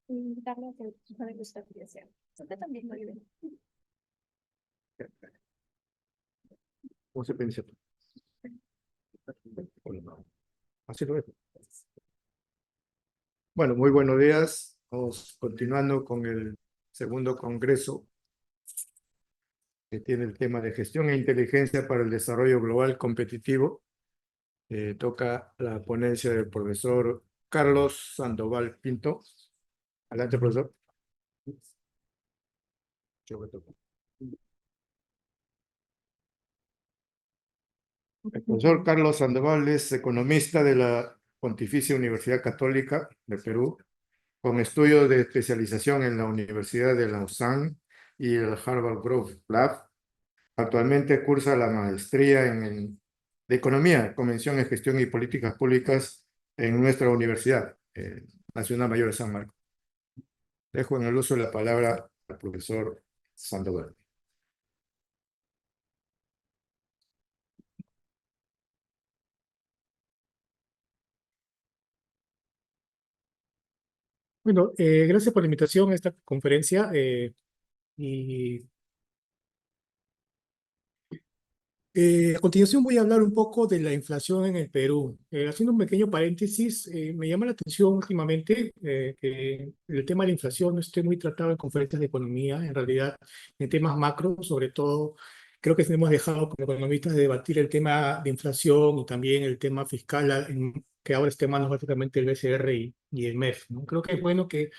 Invitarlo a que no le gusta que sea. Usted también lo vive. ¿Cómo se piensa? Bueno, así lo es. Bueno, muy buenos días. Vamos continuando con el segundo congreso que tiene el tema de gestión e inteligencia para el desarrollo global competitivo. Toca la ponencia del profesor Carlos Sandoval Pinto. Adelante, profesor. El profesor Carlos Sandoval es economista de la Pontificia Universidad Católica de Perú, con estudios de especialización en la Universidad de Lausanne y el Harvard Grove Lab. Actualmente cursa la maestría de Economía, Convención en Gestión y Políticas Públicas en nuestra Universidad Nacional Mayor de San Marcos. Dejo en el uso de la palabra al profesor Sandoval. Bueno, gracias por la invitación a esta conferencia. Y a continuación voy a hablar un poco de la inflación en el Perú. Haciendo un pequeño paréntesis, me llama la atención últimamente que el tema de la inflación no esté muy tratado en conferencias de economía. En realidad, en temas macro, sobre todo, creo que hemos dejado como economistas de debatir el tema de inflación y también el tema fiscal, que ahora esté en manos básicamente el BCR y el MEF, ¿no? Creo que es bueno que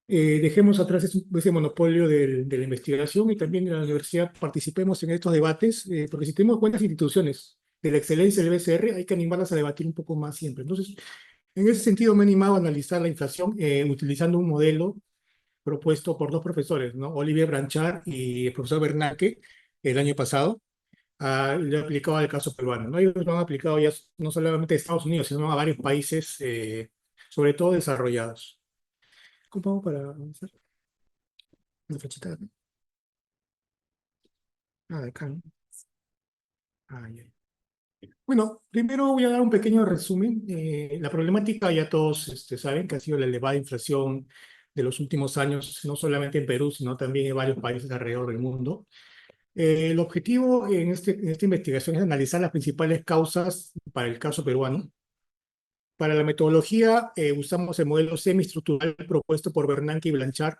dejemos atrás ese monopolio de la investigación y también de la universidad participemos en estos debates, porque si tenemos buenas instituciones de la excelencia del BCR, hay que animarlas a debatir un poco más siempre. Entonces, en ese sentido me he animado a analizar la inflación utilizando un modelo propuesto por dos profesores, ¿no? Olivier Branchard y el profesor Bernanke, el año pasado. Le he aplicado al caso peruano, ¿no? Ellos lo han aplicado ya no solamente a Estados Unidos, sino a varios países, sobre todo desarrollados. ¿Cómo hago para avanzar? Una flechita, ¿no? De acá, ¿no? Ya. Bueno, primero voy a dar un pequeño resumen. La problemática ya todos saben que ha sido la elevada inflación de los últimos años, no solamente en Perú, sino también en varios países alrededor del mundo. El objetivo en esta investigación es analizar las principales causas para el caso peruano. Para la metodología usamos el modelo semiestructural propuesto por Bernanke y Blanchard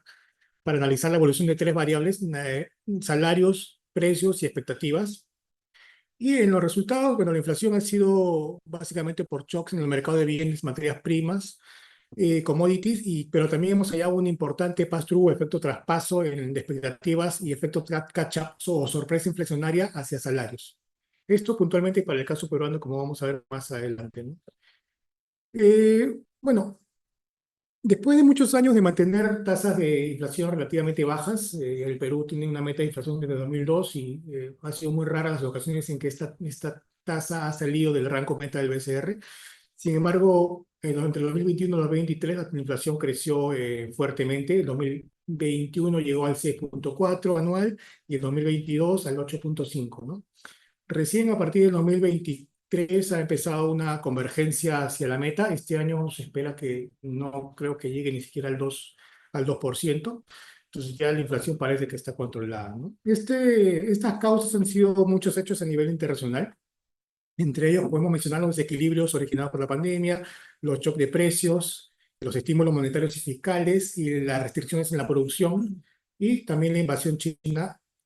para analizar la evolución de tres variables, salarios, precios y expectativas. Y en los resultados, bueno, la inflación ha sido básicamente por shocks en el mercado de bienes, materias primas, commodities, pero también hemos hallado un importante pass-through, efecto traspaso en expectativas y efecto catch-up o sorpresa inflacionaria hacia salarios. Esto puntualmente para el caso peruano, como vamos a ver más adelante, ¿no? Bueno, después de muchos años de mantener tasas de inflación relativamente bajas, el Perú tiene una meta de inflación desde 2002 y ha sido muy rara las ocasiones en que esta tasa ha salido del rango meta del BCR. Sin embargo, entre el 2021 y el 2023 la inflación creció fuertemente. El 2021 llegó al 6.4 anual y el 2022 al 8.5, ¿no? Recién a partir del 2023 ha empezado una convergencia hacia la meta. Este año se espera que no creo que llegue ni siquiera al 2%. Entonces ya la inflación parece que está controlada, ¿no? Estas causas han sido muchos hechos a nivel internacional. Entre ellos podemos mencionar los desequilibrios originados por la pandemia, los shocks de precios, los estímulos monetarios y fiscales y las restricciones en la producción y también la invasión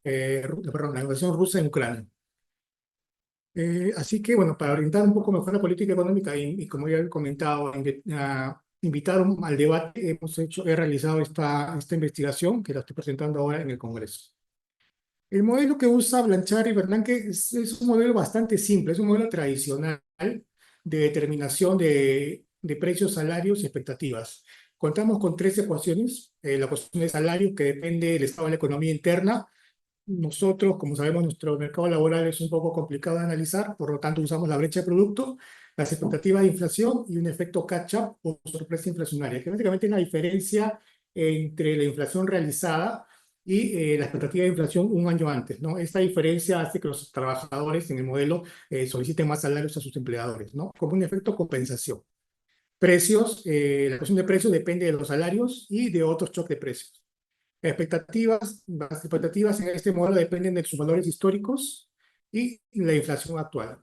la invasión rusa en Ucrania. Así que, bueno, para orientar un poco mejor la política económica y como ya he comentado, invitar al debate, he realizado esta investigación que la estoy presentando ahora en el Congreso. El modelo que usa Blanchard y Bernanke es un modelo bastante simple, es un modelo tradicional de determinación de precios, salarios y expectativas. Contamos con tres ecuaciones. La ecuación de salario, que depende del estado de la economía interna. Nosotros, como sabemos, nuestro mercado laboral es un poco complicado de analizar, por lo tanto usamos la brecha de producto, las expectativas de inflación y un efecto catch-up o sorpresa inflacionaria, que básicamente es la diferencia entre la inflación realizada y la expectativa de inflación un año antes, ¿no? Esta diferencia hace que los trabajadores en el modelo soliciten más salarios a sus empleadores, ¿no? Como un efecto compensación. La ecuación de precios depende de los salarios y de otros shocks de precios. Las expectativas en este modelo dependen de sus valores históricos y la inflación actual.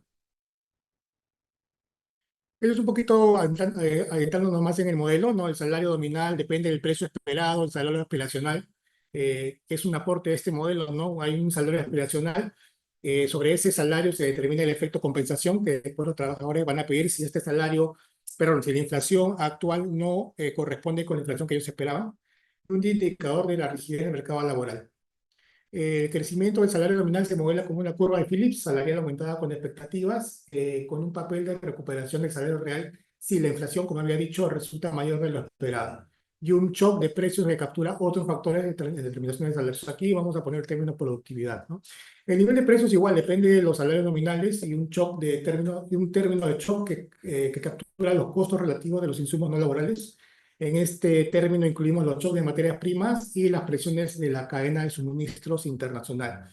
Eso es un poquito adentrándonos más en el modelo, ¿no? El salario nominal depende del precio esperado, el salario aspiracional es un aporte de este modelo, ¿no? Hay un salario aspiracional, sobre ese salario se determina el efecto compensación que después los trabajadores van a pedir si este salario, perdón, si la inflación actual no corresponde con la inflación que ellos esperaban, un indicador de la rigidez del mercado laboral. El crecimiento del salario nominal se modela como una curva de Phillips, salarial aumentada con expectativas, con un papel de recuperación del salario real si la inflación, como había dicho, resulta mayor de lo esperado. Y un shock de precios que captura otros factores de determinación de salarios. Aquí vamos a poner el término productividad, ¿no? El nivel de precios igual depende de los salarios nominales y un término de shock que captura los costos relativos de los insumos no laborales. En este término incluimos los shocks de materias primas y las presiones de la cadena de suministros internacional.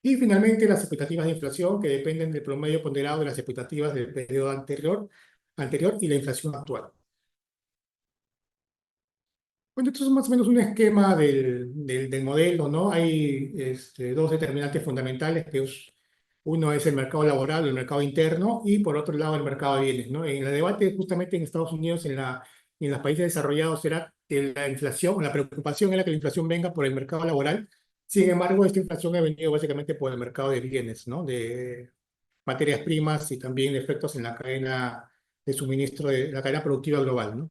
Y finalmente las expectativas de inflación que dependen del promedio ponderado de las expectativas del periodo anterior y la inflación actual. Bueno, esto es más o menos un esquema del modelo, ¿no? Hay dos determinantes fundamentales, uno es el mercado laboral, el mercado interno, y por otro lado el mercado de bienes, ¿no? En el debate justamente en Estados Unidos, en los países desarrollados, era que la inflación, la preocupación era que la inflación venga por el mercado laboral. Sin embargo, esta inflación ha venido básicamente por el mercado de bienes, ¿no? De materias primas y también de efectos en la cadena de suministro, de la cadena productiva global, ¿no?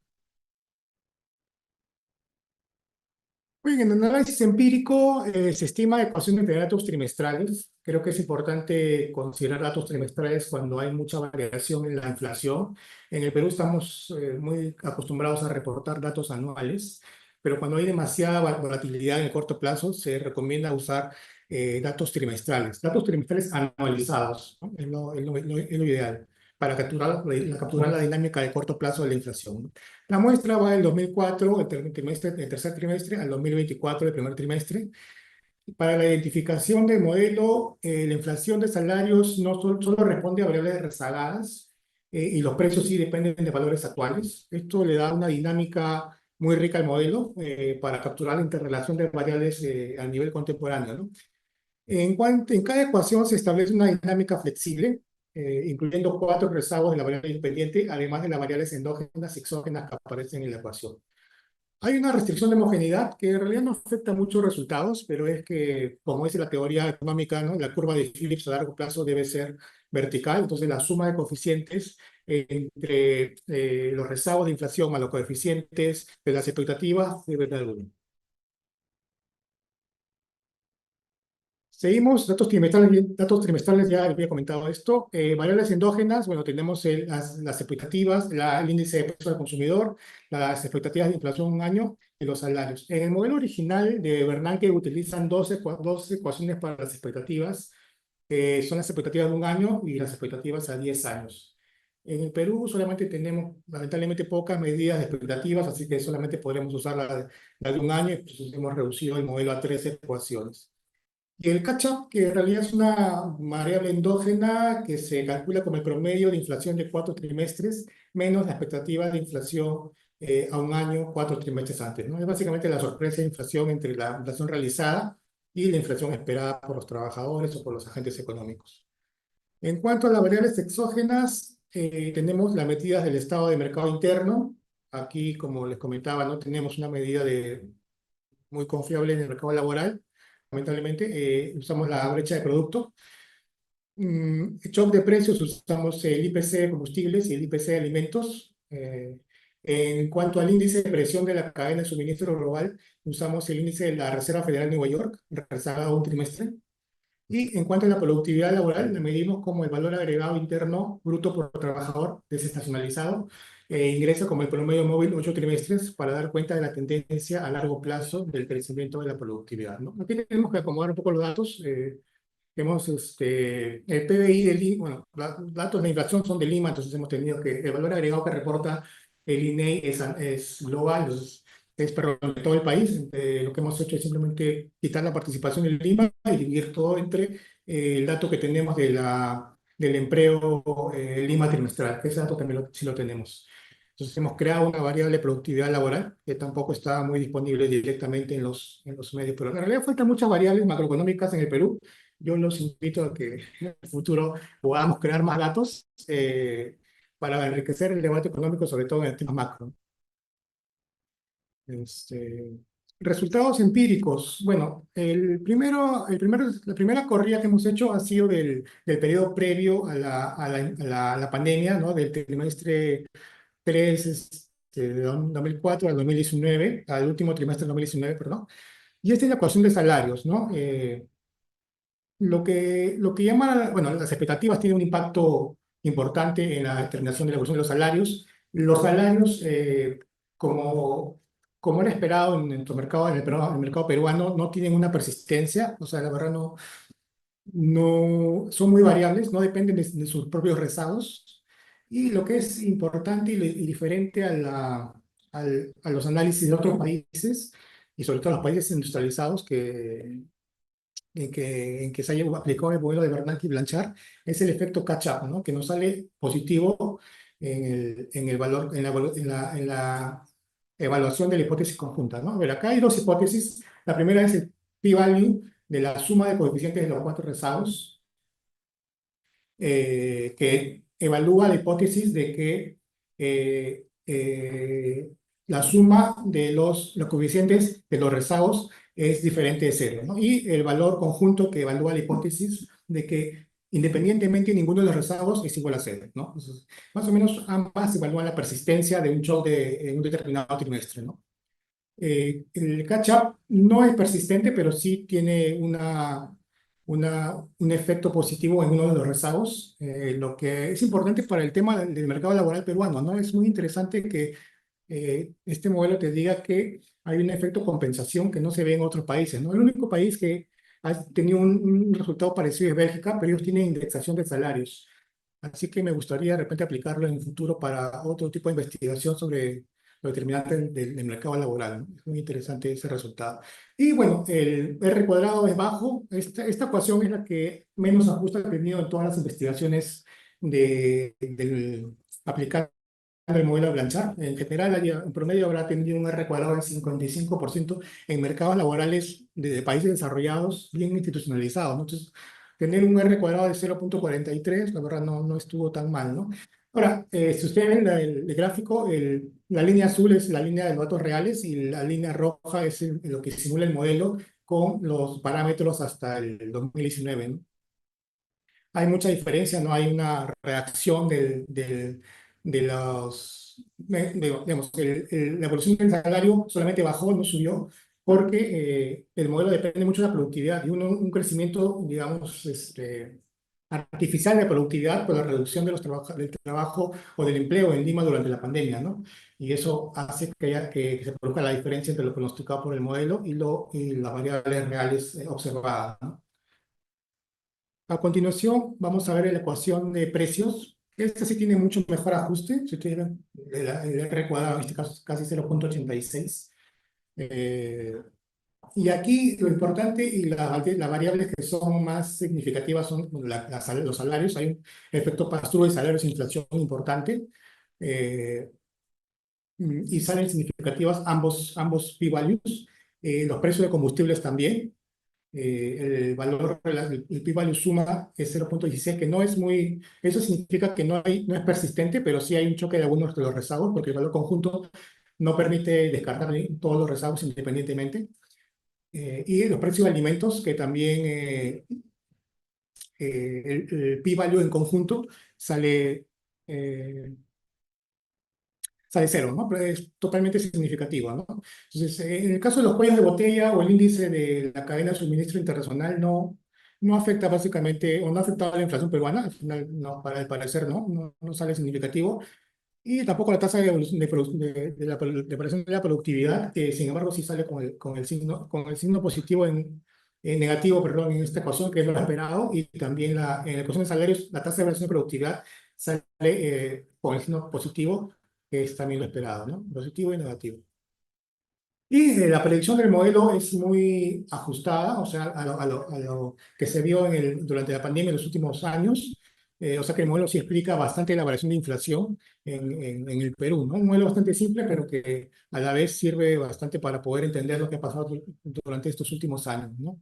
Muy bien, en el análisis empírico se estima ecuaciones de datos trimestrales. Creo que es importante considerar datos trimestrales cuando hay mucha variación en la inflación. En el Perú estamos muy acostumbrados a reportar datos anuales, pero cuando hay demasiada volatilidad en el corto plazo, se recomienda usar datos trimestrales anualizados, ¿no? Es lo ideal para capturar la dinámica de corto plazo de la inflación, ¿no? La muestra va del 2004, el tercer trimestre, al 2024, el primer trimestre. Para la identificación del modelo, la inflación de salarios no solo responde a variables rezagadas, y los precios sí dependen de valores actuales. Esto le da una dinámica muy rica al modelo para capturar la interrelación de variables a nivel contemporáneo, ¿no? En cada ecuación se establece una dinámica flexible, incluyendo 4 rezagos de la variable independiente, además de las variables endógenas y exógenas que aparecen en la ecuación. Hay una restricción de homogeneidad que en realidad no afecta muchos resultados, pero es que, como dice la teoría económica, ¿no? La curva de Phillips a largo plazo debe ser vertical, entonces la suma de coeficientes entre los rezagos de inflación más los coeficientes de las expectativas debe dar 1. Seguimos, datos trimestrales, ya había comentado esto. Variables endógenas, bueno, tenemos las expectativas, el índice de precio del consumidor, las expectativas de inflación en un año y los salarios. En el modelo original de Bernanke utilizan dos ecuaciones para las expectativas, son las expectativas de un año y las expectativas a 10 años. En el Perú solamente tenemos lamentablemente pocas medidas de expectativas, así que solamente podremos usar la de un año, y pues hemos reducido el modelo a 3 ecuaciones. Y el catch-up, que en realidad es una variable endógena que se calcula como el promedio de inflación de 4 trimestres menos la expectativa de inflación a un año, 4 trimestres antes, ¿no? Es básicamente la sorpresa de inflación entre la inflación realizada y la inflación esperada por los trabajadores o por los agentes económicos. En cuanto a las variables exógenas, tenemos las medidas del estado de mercado interno. Aquí, como les comentaba, no tenemos una medida muy confiable en el mercado laboral. Lamentablemente, usamos la brecha de producto. Shock de precios, usamos el IPC de combustibles y el IPC de alimentos. En cuanto al índice de presión de la cadena de suministro global, usamos el índice de la Reserva Federal de Nueva York, rezagado un trimestre. Y en cuanto a la productividad laboral, la medimos como el valor agregado interno bruto por trabajador desestacionalizado, ingresa como el promedio móvil 8 trimestres para dar cuenta de la tendencia a largo plazo del crecimiento de la productividad, ¿no? Aquí tenemos que acomodar un poco los datos. Hemos el PBI de Lima, bueno, los datos de inflación son de Lima, entonces hemos tenido que, el valor agregado que reporta el INEI es global, es perdón, de todo el país. Lo que hemos hecho es simplemente quitar la participación en Lima y dividir todo entre el dato que tenemos del empleo Lima trimestral, que ese dato también sí lo tenemos. Entonces hemos creado una variable de productividad laboral que tampoco está muy disponible directamente en los medios, pero en realidad faltan muchas variables macroeconómicas en el Perú. Yo los invito a que en el futuro podamos crear más datos para enriquecer el debate económico, sobre todo en el tema macro. Este, resultados empíricos. Bueno, la primera corrida que hemos hecho ha sido del periodo previo a la pandemia, ¿no? Del trimestre 3, de 2004 al 2019, al último trimestre del 2019, perdón. Y esta es la ecuación de salarios, ¿no? Lo que llama, bueno, las expectativas tienen un impacto importante en la determinación de la evolución de los salarios. Los salarios, como era esperado en nuestro mercado, en el mercado peruano, no tienen una persistencia, o sea, la verdad no son muy variables, no dependen de sus propios rezagos. Y lo que es importante y diferente a los análisis de otros países, y sobre todo los países industrializados en que se haya aplicado el modelo de Bernanke y Blanchard, es el efecto catch-up, ¿no? Que nos sale positivo en el valor, en la evaluación de la hipótesis conjunta, ¿no? A ver, acá hay dos hipótesis. La primera es el p-value de la suma de coeficientes de los cuatro rezagos, que evalúa la hipótesis de que la suma de los coeficientes de los rezagos es diferente de cero, ¿no? Y el valor conjunto que evalúa la hipótesis de que independientemente ninguno de los rezagos es igual a cero, ¿no? Entonces, más o menos ambas evalúan la persistencia de un shock en un determinado trimestre, ¿no? El catch-up no es persistente, pero sí tiene un efecto positivo en uno de los rezagos, lo que es importante para el tema del mercado laboral peruano, ¿no? Es muy interesante que este modelo te diga que hay un efecto compensación que no se ve en otros países, ¿no? El único país que ha tenido un resultado parecido es Bélgica, pero ellos tienen indexación de salarios. Así que me gustaría de repente aplicarlo en el futuro para otro tipo de investigación sobre los determinantes del mercado laboral, ¿no? Es muy interesante ese resultado. Y bueno, el R cuadrado es bajo. Esta ecuación es la que menos ajuste ha tenido en todas las investigaciones del aplicar el modelo de Blanchard. En general, en promedio habrá tenido un R cuadrado de 55% en mercados laborales de países desarrollados bien institucionalizados, ¿no? Entonces, tener un R cuadrado de 0,43, la verdad no estuvo tan mal, ¿no? Ahora, si ustedes ven el gráfico, la línea azul es la línea de los datos reales y la línea roja es lo que simula el modelo con los parámetros hasta el 2019, ¿no? Hay mucha diferencia, no hay una reacción de digamos, la evolución del salario solamente bajó, no subió, porque el modelo depende mucho de la productividad y un crecimiento, digamos, artificial de productividad por la reducción de del trabajo o del empleo en Lima durante la pandemia, ¿no? Y eso hace que se produzca la diferencia entre lo pronosticado por el modelo y las variables reales observadas, ¿no? A continuación, vamos a ver la ecuación de precios. Esta sí tiene mucho mejor ajuste. Si ustedes ven, el R cuadrado, en este caso, es casi 0,86. Y aquí lo importante y las variables que son más significativas son los salarios. Hay un efecto pass-through de salarios e inflación importante. eh, y salen significativas ambos p-values. Los precios de combustibles también. El valor, el p-value suma es 0,16, que no es muy, eso significa que no es persistente, pero sí hay un choque de algunos de los rezagos, porque el valor conjunto no permite descartar todos los rezagos independientemente. Y los precios de alimentos, que también el p-value en conjunto sale, eh, sale cero, ¿no? Pero es totalmente significativo, ¿no? Entonces, en el caso de los cuellos de botella o el índice de la cadena de suministro internacional no afecta básicamente, o no ha afectado a la inflación peruana, al final, no, para el parecer no sale significativo, y tampoco la tasa de evolución de la variación de la productividad, que sin embargo sí sale con el signo positivo en negativo, perdón, en esta ecuación, que es lo esperado, y también en la ecuación de salarios, la tasa de variación de productividad sale con el signo positivo, que es también lo esperado, ¿no? Positivo y negativo. Y la predicción del modelo es muy ajustada, o sea, a lo que se vio durante la pandemia en los últimos años. O sea que el modelo sí explica bastante la variación de inflación en el Perú, ¿no? Un modelo bastante simple, pero que a la vez sirve bastante para poder entender lo que ha pasado durante estos últimos años, ¿no?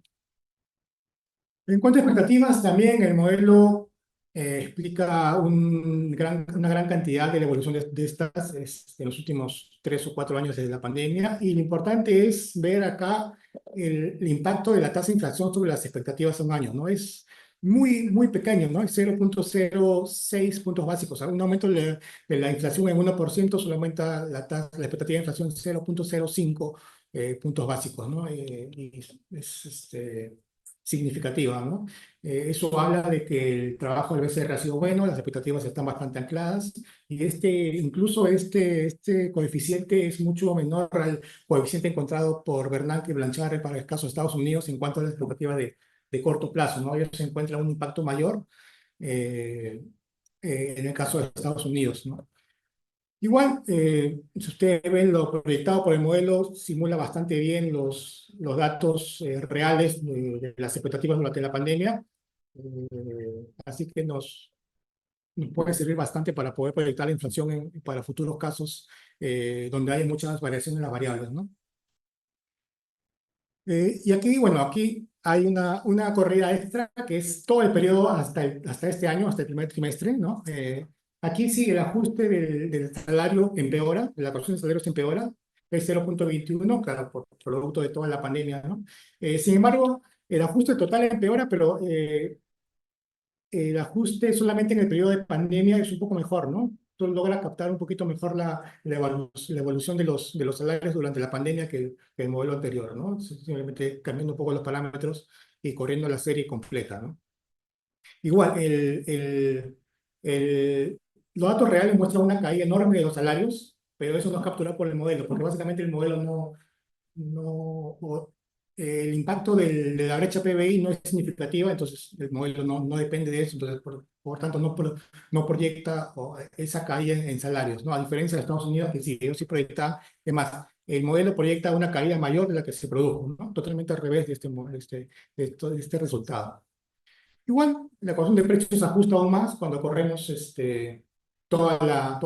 En cuanto a expectativas, también el modelo explica una gran cantidad de la evolución de estas en los últimos 3 o 4 años desde la pandemia. Y lo importante es ver acá el impacto de la tasa de inflación sobre las expectativas a un año, ¿no? Es muy pequeño, ¿no? Es 0,06 puntos básicos. Un aumento de la inflación en 1% solo aumenta la expectativa de inflación 0,05 puntos básicos, ¿no? Y significativa, ¿no? Eso habla de que el trabajo del BCR ha sido bueno, las expectativas están bastante ancladas y incluso este coeficiente es mucho menor al coeficiente encontrado por Bernanke y Blanchard para el caso de Estados Unidos en cuanto a la expectativa de corto plazo, ¿no? Ellos se encuentran un impacto mayor eh, en el caso de Estados Unidos, ¿no? Igual, si ustedes ven lo proyectado por el modelo, simula bastante bien los datos reales de las expectativas durante la pandemia. Así que nos puede servir bastante para poder proyectar la inflación para futuros casos donde hay muchas variaciones en las variables, ¿no? Y aquí, bueno, aquí hay una corrida extra que es todo el periodo hasta este año, hasta el primer trimestre, ¿no? Aquí sí el ajuste del salario empeora, la corrección de salarios empeora, es 0,21, claro, por producto de toda la pandemia, ¿no? Sin embargo, el ajuste total empeora, pero el ajuste solamente en el periodo de pandemia es un poco mejor, ¿no? Tú logra captar un poquito mejor la evolución de los salarios durante la pandemia que el modelo anterior, ¿no? Simplemente cambiando un poco los parámetros y corriendo la serie completa, ¿no? Igual, los datos reales muestran una caída enorme de los salarios, pero eso no es capturado por el modelo, porque básicamente el modelo el impacto de la brecha PBI no es significativa, entonces el modelo no depende de eso, entonces por tanto no proyecta esa caída en salarios, ¿no? A diferencia de Estados Unidos, que sí, ellos sí proyectan, es más, el modelo proyecta una caída mayor de la que se produjo, ¿no? Totalmente al revés de este resultado. Igual, la ecuación de precios se ajusta aún más cuando corremos toda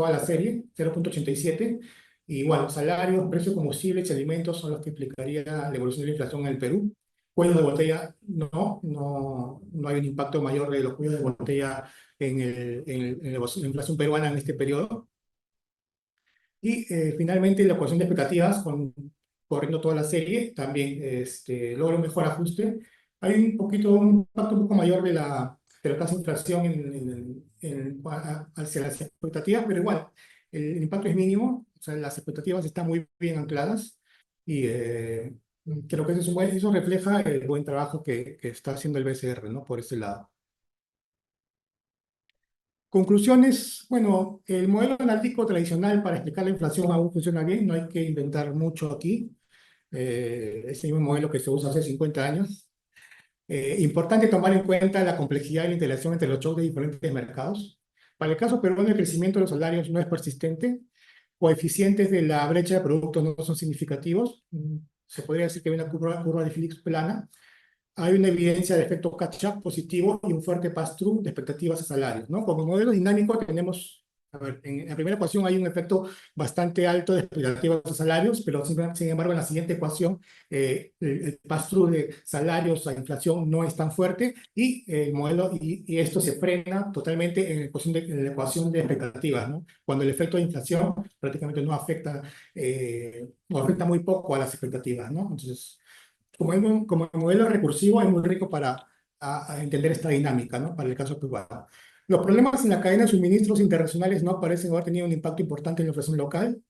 la serie, 0,87. Igual, salarios, precios de combustibles y alimentos son los que implicaría la evolución de la inflación en el Perú. Cuellos de botella, no hay un impacto mayor de los cuellos de botella en la inflación peruana en este periodo. Y finalmente, la ecuación de expectativas, corriendo toda la serie, también logra un mejor ajuste. Hay un impacto un poco mayor de la tasa de inflación hacia las expectativas, pero igual, el impacto es mínimo, o sea, las expectativas están muy bien ancladas y creo que eso refleja el buen trabajo que está haciendo el BCR, ¿no? Por ese lado. Conclusiones, bueno, el modelo analítico tradicional para explicar la inflación aún funciona bien, no hay que inventar mucho aquí. Es el mismo modelo que se usa hace 50 años. Importante tomar en cuenta la complejidad y la interacción entre los shocks de diferentes mercados. Para el caso peruano, el crecimiento de los salarios no es persistente. Coeficientes de la brecha de productos no son significativos. Se podría decir que hay una curva de Phillips plana. Hay una evidencia de efecto catch-up positivo y un fuerte pass-through de expectativas a salarios, ¿no? Como modelo dinámico tenemos, a ver, en la primera ecuación hay un efecto bastante alto de expectativas a salarios, pero sin embargo en la siguiente ecuación el pass-through de salarios a inflación no es tan fuerte y el modelo, y esto se frena totalmente en la ecuación de expectativas, ¿no? Cuando el efecto de inflación prácticamente no afecta, o afecta muy poco a las expectativas, ¿no? Entonces, como el modelo recursivo es muy rico para a entender esta dinámica, ¿no? Para el caso peruano. Los problemas en la cadena de suministros internacionales no parecen haber tenido un impacto importante en la inflación local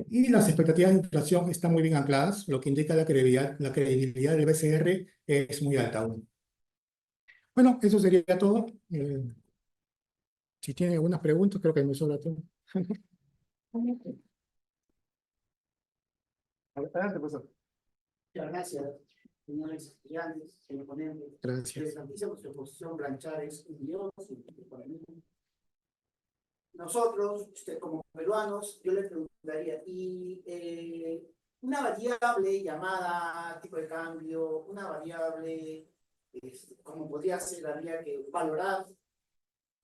y las expectativas de inflación están muy bien ancladas, lo que indica la credibilidad del BCR es muy alta aún. Bueno, eso sería todo. Si tienen algunas preguntas, creo que me sobra tiempo. Adelante, profesor. Muchas gracias, señores estudiantes, señor ponente. Gracias. Interesantísima su exposición, Blanchard es un dios para mí. Nosotros, como peruanos, yo le preguntaría, y una variable llamada tipo de cambio, una variable, como podría ser, habría que valorar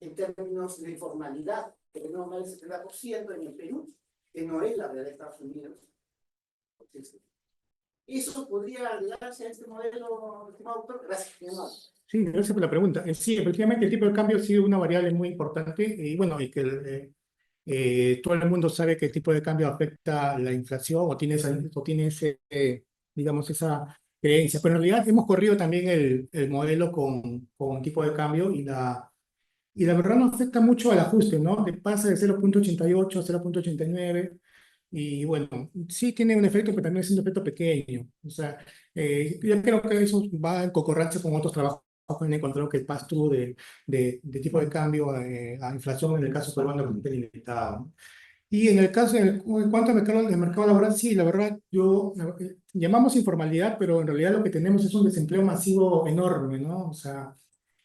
en términos de informalidad, que tenemos más del 70% en el Perú, que no es la realidad de Estados Unidos. Entonces, ¿eso podría agregarse a este modelo, estimado doctor? Gracias, mi amor. Sí, gracias por la pregunta. Sí, efectivamente, el tipo de cambio ha sido una variable muy importante y bueno, y que todo el mundo sabe que el tipo de cambio afecta la inflación o tiene ese, digamos, esa creencia. Pero en realidad hemos corrido también el modelo con tipo de cambio y la verdad no afecta mucho al ajuste, ¿no? Pasa de 0,88 a 0,89 y bueno, sí tiene un efecto, pero también es un efecto pequeño. O sea, yo creo que eso va en concordancia con otros trabajos que han encontrado que el pass-through de tipo de cambio a inflación en el caso peruano es bastante limitado, ¿no? Y en el caso, en cuanto al mercado laboral, sí, la verdad, llamamos informalidad, pero en realidad lo que tenemos es un desempleo masivo enorme, ¿no? O sea,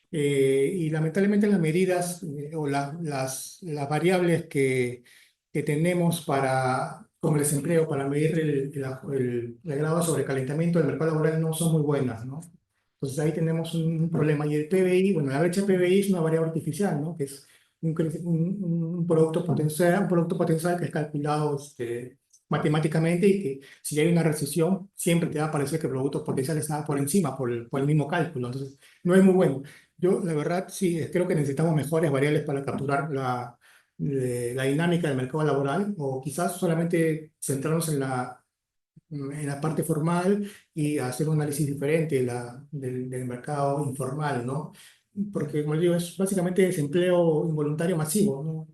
y lamentablemente las medidas o las variables que tenemos para, como el desempleo, para medir el grado de sobrecalentamiento del mercado laboral no son muy buenas, ¿no? Entonces ahí tenemos un problema. Y el PBI, bueno, la brecha PBI es una variable artificial, ¿no? Que es un producto potencial que es calculado matemáticamente y que si hay una recesión, siempre te va a parecer que el producto potencial está por encima, por el mismo cálculo. Entonces, no es muy bueno. Yo, la verdad, sí, creo que necesitamos mejores variables para capturar la dinámica del mercado laboral o quizás solamente centrarnos en la parte formal y hacer un análisis diferente del mercado informal, ¿no? Porque, como digo, es básicamente desempleo involuntario masivo, ¿no?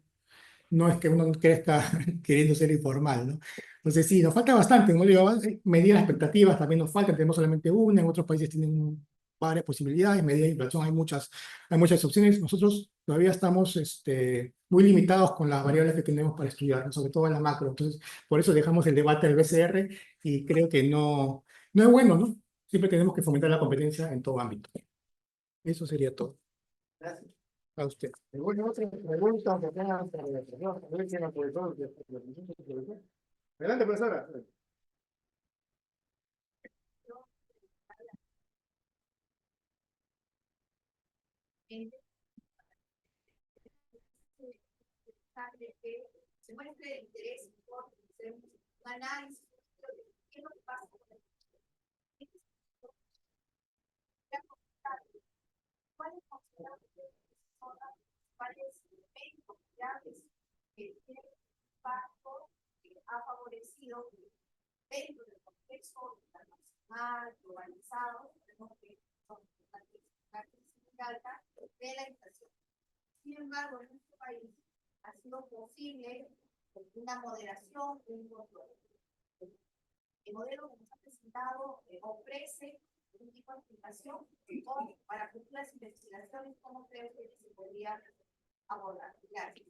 No es que uno crezca queriendo ser informal, ¿no? Entonces, sí, nos falta bastante, como digo, medir las expectativas también nos falta, tenemos solamente una, en otros países tienen varias posibilidades, medir la inflación hay muchas opciones, nosotros todavía estamos muy limitados con las variables que tenemos para estudiar, ¿no? Sobre todo en la macro, entonces, por eso dejamos el debate del BCR y creo que no es bueno, ¿no? Siempre tenemos que fomentar la competencia en todo ámbito. Eso sería todo. Gracias. A usted. ¿Alguna otra pregunta que tengan para la señora? A ver quién apoyó. Adelante, profesora. De que se muestre el interés por hacer un análisis de qué es lo que pasa con el cuáles consideramos que son las principales elementos claves que tienen impacto que ha favorecido dentro del contexto internacional, globalizado, tenemos que son la crisis muy alta de la inflación. Sin embargo, en nuestro país ha sido posible una moderación, un control. El modelo que nos ha presentado ofrece un tipo de explicación o para futuras investigaciones, ¿cómo creo que se podría abordar? Gracias.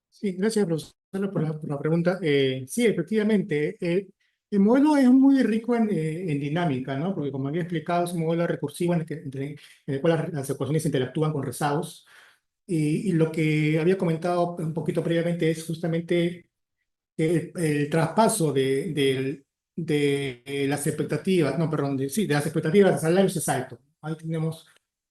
Sí, gracias, profesor, por la pregunta. Sí, efectivamente, el modelo es muy rico en dinámica, ¿no? Porque como había explicado, es un modelo recursivo en el cual las ecuaciones interactúan con rezagos. Y lo que había comentado un poquito previamente es justamente el traspaso de las expectativas, no, perdón, sí, de las expectativas de salarios es alto. Ahí tenemos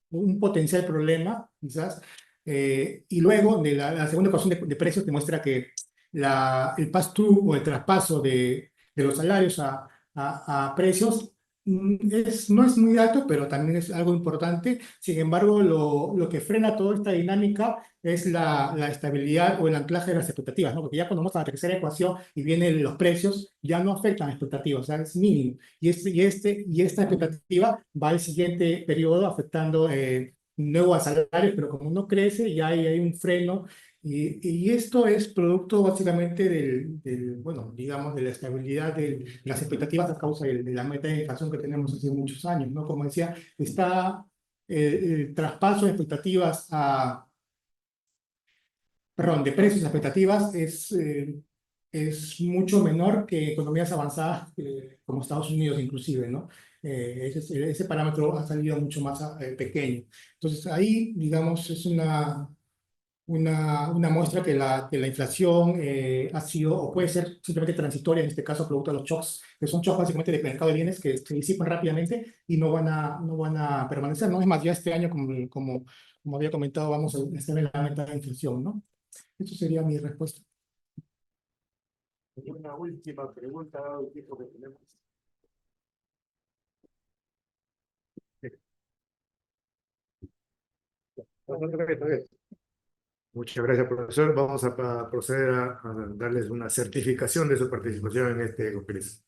un potencial problema, quizás. Y luego, de la segunda ecuación de precios demuestra que el pass-through o el traspaso de los salarios a precios no es muy alto, pero también es algo importante. Sin embargo, lo que frena toda esta dinámica es la estabilidad o el anclaje de las expectativas, ¿no? Porque ya cuando vamos a la tercera ecuación y vienen los precios, ya no afectan expectativas, o sea, es mínimo. Y esta expectativa va al siguiente periodo afectando nuevos salarios, pero como no crece, ya hay un freno. Y esto es producto básicamente bueno, digamos, de la estabilidad de las expectativas a causa de la meta de inflación que tenemos hace muchos años, ¿no? Como decía, está el traspaso de expectativas perdón, de precios a expectativas es mucho menor que economías avanzadas como Estados Unidos inclusive, ¿no? Ese parámetro ha salido mucho más pequeño. Entonces ahí, digamos, una muestra que la inflación ha sido o puede ser simplemente transitoria, en este caso producto de los shocks, que son shocks básicamente de mercado de bienes que se disipan rápidamente y no van a permanecer, ¿no? Es más, ya este año, como había comentado, vamos a estar en la meta de inflación, ¿no? Eso sería mi respuesta. Una última pregunta, dado el tiempo que tenemos. Muchas gracias, profesor. Vamos a proceder a darles una certificación de su participación en este congreso.